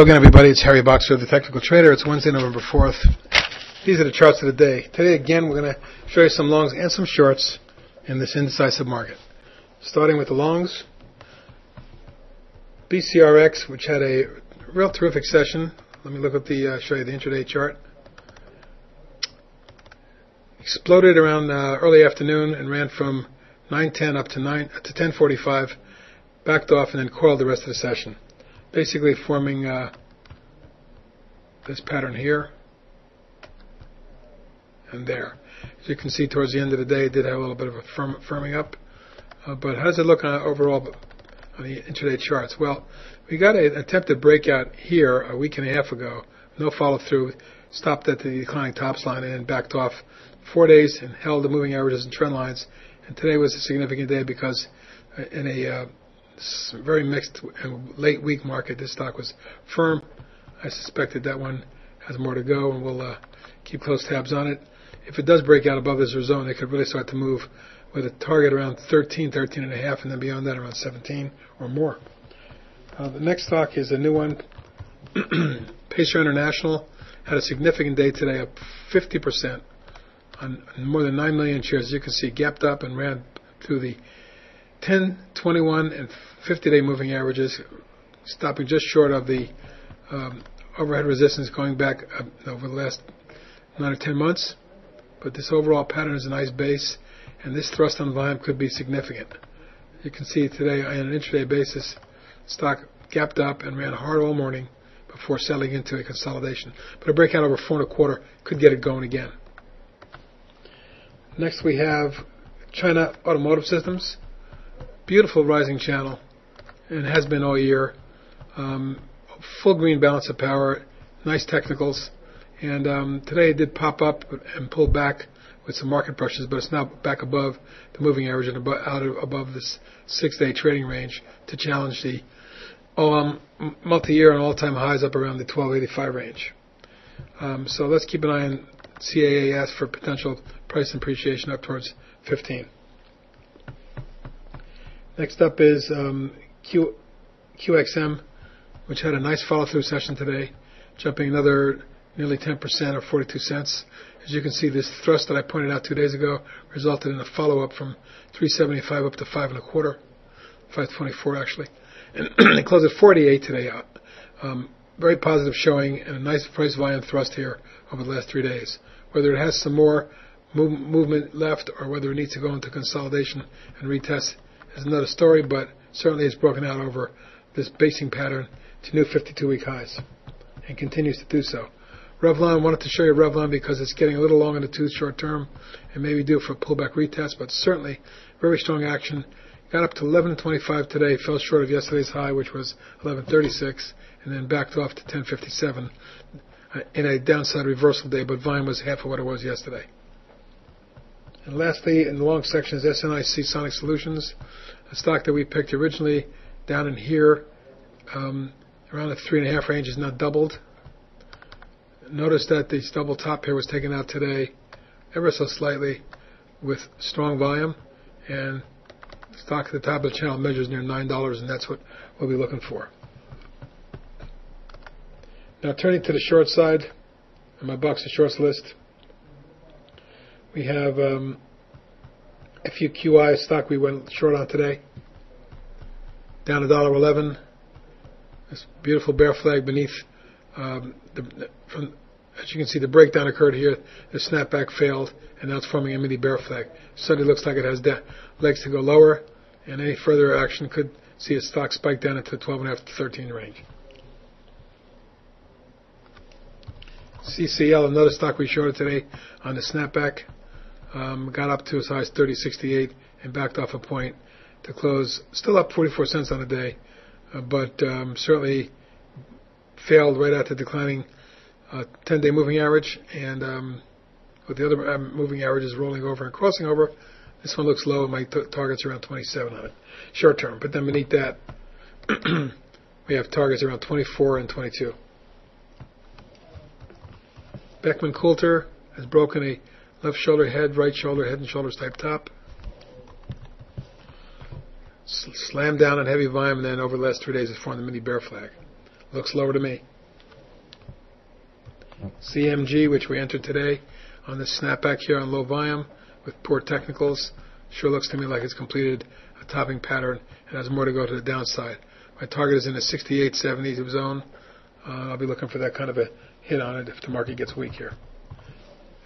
Hello again, everybody. It's Harry Boxer, the Technical Trader. It's Wednesday, November 4th. These are the charts of the day. Today, again, we're going to show you some longs and some shorts in this indecisive market. Starting with the longs, BCRX, which had a real terrific session. Let me look at show you the intraday chart. Exploded around early afternoon and ran from 9:10 up to 10:45, backed off, and then coiled the rest of the session. Basically forming this pattern here and there. As you can see, towards the end of the day, it did have a little bit of a firming up. But how does it look overall on the intraday charts? Well, we got an attempted breakout here a week and a half ago. No follow-through. Stopped at the declining tops line and then backed off 4 days and held the moving averages and trend lines. And today was a significant day because in a very mixed and late week market, this stock was firm. I suspected that one has more to go, and we'll keep close tabs on it. If it does break out above this zone, it could really start to move with a target around 13, 13.5, and then beyond that around 17 or more. The next stock is a new one. Pacer International had a significant day today, up 50% on more than 9 million shares. As you can see, gapped up and ran through the 10, 21, and 50-day moving averages, stopping just short of the overhead resistance going back over the last 9 or 10 months. But this overall pattern is a nice base, and this thrust on volume could be significant. You can see today on an intraday basis, stock gapped up and ran hard all morning before settling into a consolidation. But a breakout over 4.25 could get it going again. Next we have China Automotive Systems. Beautiful rising channel, and has been all year. Full green balance of power, nice technicals, and today it did pop up and pull back with some market pressures, but it's now back above the moving average and above this 6-day trading range to challenge the multi-year and all-time highs up around the 1285 range. So let's keep an eye on CAAS for potential price appreciation up towards 15. Next up is QXM, which had a nice follow-through session today, jumping another nearly 10% or 42 cents. As you can see, this thrust that I pointed out 2 days ago resulted in a follow-up from 375 up to 5.25, 524 actually. And it closed at 48 today. Very positive showing and a nice price volume thrust here over the last 3 days. Whether it has some more movement left or whether it needs to go into consolidation and retest is another story, but certainly it's broken out over this basing pattern to new 52-week highs and continues to do so. Revlon, wanted to show you Revlon because it's getting a little long in the tooth short term and maybe due for a pullback retest, but certainly very strong action. Got up to 11.25 today, fell short of yesterday's high, which was 11.36, and then backed off to 10.57 in a downside reversal day, but volume was half of what it was yesterday. And lastly, in the long section is SNIC Sonic Solutions, a stock that we picked originally down in here, around the 3.5 range, is now doubled. Notice that this double top here was taken out today ever so slightly with strong volume, and the stock at the top of the channel measures near $9, and that's what we'll be looking for. Now turning to the short side on my box of shorts list, we have FUQI, stock we went short on today, down $1.11. This beautiful bear flag beneath. As you can see, the breakdown occurred here. The snapback failed, and now it's forming a mini bear flag. Suddenly looks like it has legs to go lower, and any further action could see a stock spike down into 12.5 to 13 range. CCL, another stock we shorted today on the snapback. Got up to as high as 30.68 and backed off a point to close. Still up 44 cents on the day, but certainly failed right at the declining 10-day moving average. And with the other moving averages rolling over and crossing over, this one looks low. My target's around 27 on it, short term. But then beneath that, we have targets around 24 and 22. Beckman Coulter has broken a left shoulder head, right shoulder, head and shoulders type top. Slammed down on heavy volume, and then over the last 3 days it formed the mini bear flag. Looks lower to me. CMG, which we entered today on this snapback here on low volume with poor technicals. Sure looks to me like it's completed a topping pattern and has more to go to the downside. My target is in the 68.70 zone. I'll be looking for that kind of a hit on it if the market gets weak here.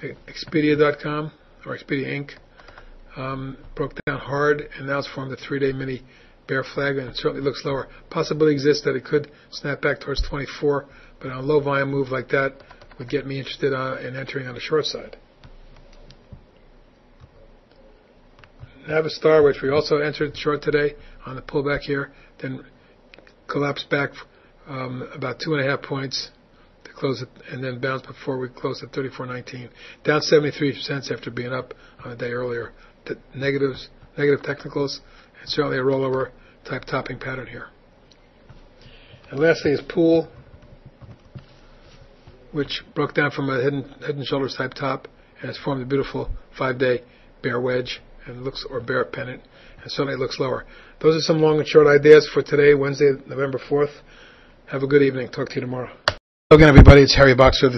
Expedia.com or Expedia Inc. Broke down hard and now it's formed a 3-day mini bear flag, and it certainly looks lower. Possibility exists that it could snap back towards 24, but on a low volume move like that would get me interested in entering on the short side. Navistar, which we also entered short today on the pullback here, then collapsed back about 2.5 points to close it, and then bounced before we closed at 34.19, down 73 cents after being up on the day earlier. Negative technicals, and certainly a rollover type topping pattern here. And lastly is Pool, which broke down from a head and shoulders type top and has formed a beautiful 5-day bear wedge and looks, or bear pennant, and certainly looks lower. Those are some long and short ideas for today, Wednesday, November 4th. Have a good evening. Talk to you tomorrow. Hello again, everybody. It's Harry Boxer.